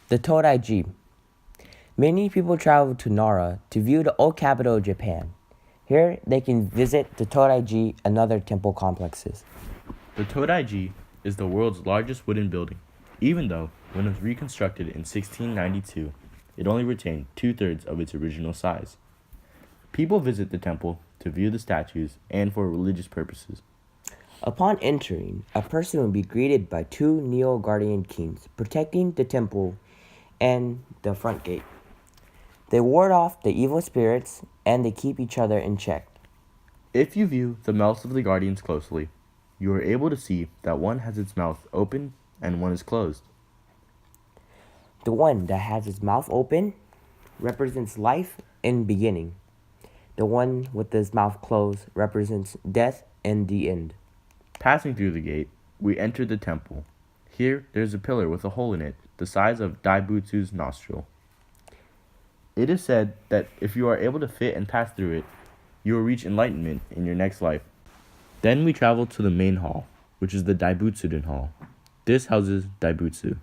The Todai-Ji. Many people travel to Nara to view the old capital of Japan. Here, they can visit the Todai-Ji and other temple complexes. The Todai-Ji is the world's largest wooden building, even though, when it was reconstructed in 1692, it only retained 2/3 of its original size. People visit the temple to view the statues and for religious purposes. Upon entering, a person will be greeted by two Neo-Guardian kings protecting the temple and the front gate. They ward off the evil spirits and they keep each other in check. If you view the mouths of the guardians closely, you are able to see that one has its mouth open and one is closed. The one that has its mouth open represents life and beginning. The one with his mouth closed represents death and the end. Passing through the gate, we enter the temple. Here, there's a pillar with a hole in it, the size of Daibutsu's nostril. It is said that if you are able to fit and pass through it, you will reach enlightenment in your next life. Then we travel to the main hall, which is the Daibutsudan Hall. This houses Daibutsu.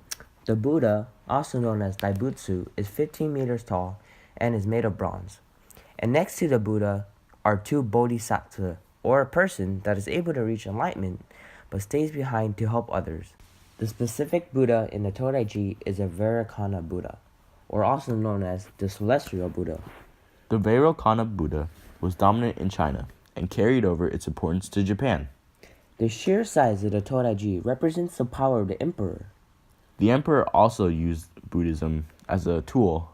The Buddha, also known as Daibutsu, is 15 meters tall and is made of bronze. And next to the Buddha are two bodhisattvas, or a person that is able to reach enlightenment but stays behind to help others. The specific Buddha in the Todai-Ji is a Vairocana Buddha, or also known as the Celestial Buddha. The Vairocana Buddha was dominant in China and carried over its importance to Japan. The sheer size of the Todai-Ji represents the power of the emperor. The emperor also used Buddhism as a tool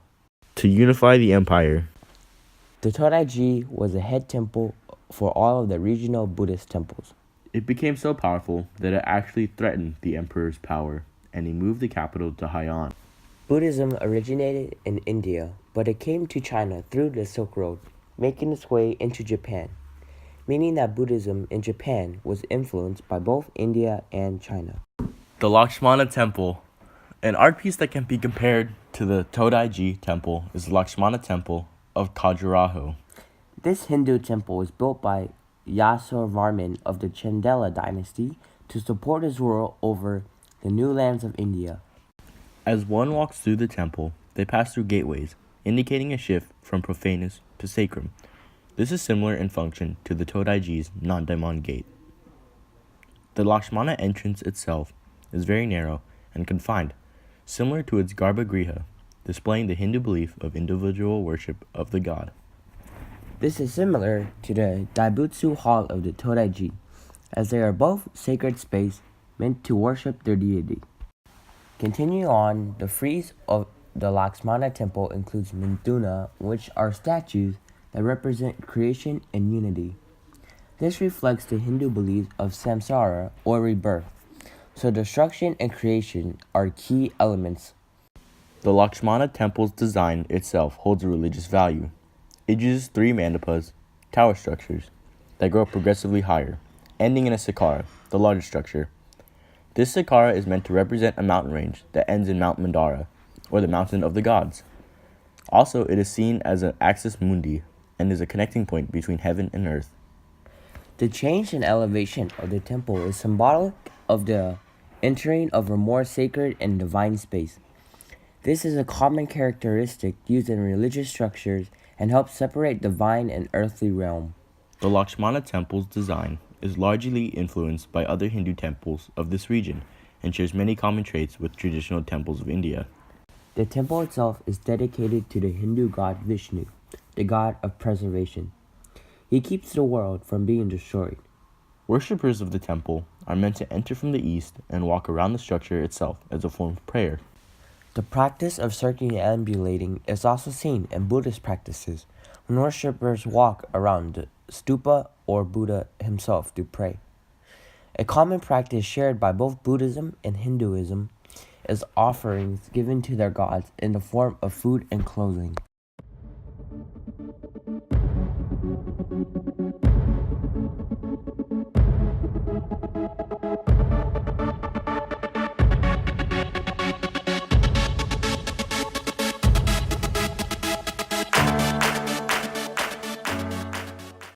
to unify the empire. The Todai-Ji was a head temple for all of the regional Buddhist temples. It became so powerful that it actually threatened the emperor's power, and he moved the capital to Heian. Buddhism originated in India, but it came to China through the Silk Road, making its way into Japan, meaning that Buddhism in Japan was influenced by both India and China. The Lakshmana Temple, an art piece that can be compared to the Todai-Ji temple, is the Lakshmana Temple of Khajuraho. This Hindu temple was built by Yasovarman of the Chandela dynasty to support his rule over the new lands of India. As one walks through the temple, they pass through gateways, indicating a shift from profanus to sacrum. This is similar in function to the Todai-Ji's non-daimon gate. The Lakshmana entrance itself is very narrow and confined, similar to its Garbhagriha, displaying the Hindu belief of individual worship of the god. This is similar to the Daibutsu Hall of the Todai-Ji, as they are both sacred space meant to worship their deity. Continuing on, the frieze of the Lakshmana temple includes Mithuna, which are statues that represent creation and unity. This reflects the Hindu belief of samsara, or rebirth, so destruction and creation are key elements. The Lakshmana temple's design itself holds a religious value. It uses 3 mandapas, tower structures, that grow progressively higher, ending in a sakara, the largest structure. This sakara is meant to represent a mountain range that ends in Mount Mandara, or the mountain of the gods. Also, it is seen as an axis mundi, and is a connecting point between heaven and earth. The change in elevation of the temple is symbolic of the entering of a more sacred and divine space. This is a common characteristic used in religious structures and helps separate divine and earthly realm. The Lakshmana temple's design is largely influenced by other Hindu temples of this region and shares many common traits with traditional temples of India. The temple itself is dedicated to the Hindu god Vishnu, the god of preservation. He keeps the world from being destroyed. Worshippers of the temple are meant to enter from the east and walk around the structure itself as a form of prayer. The practice of circumambulating is also seen in Buddhist practices, when worshippers walk around the stupa or Buddha himself to pray. A common practice shared by both Buddhism and Hinduism is offerings given to their gods in the form of food and clothing.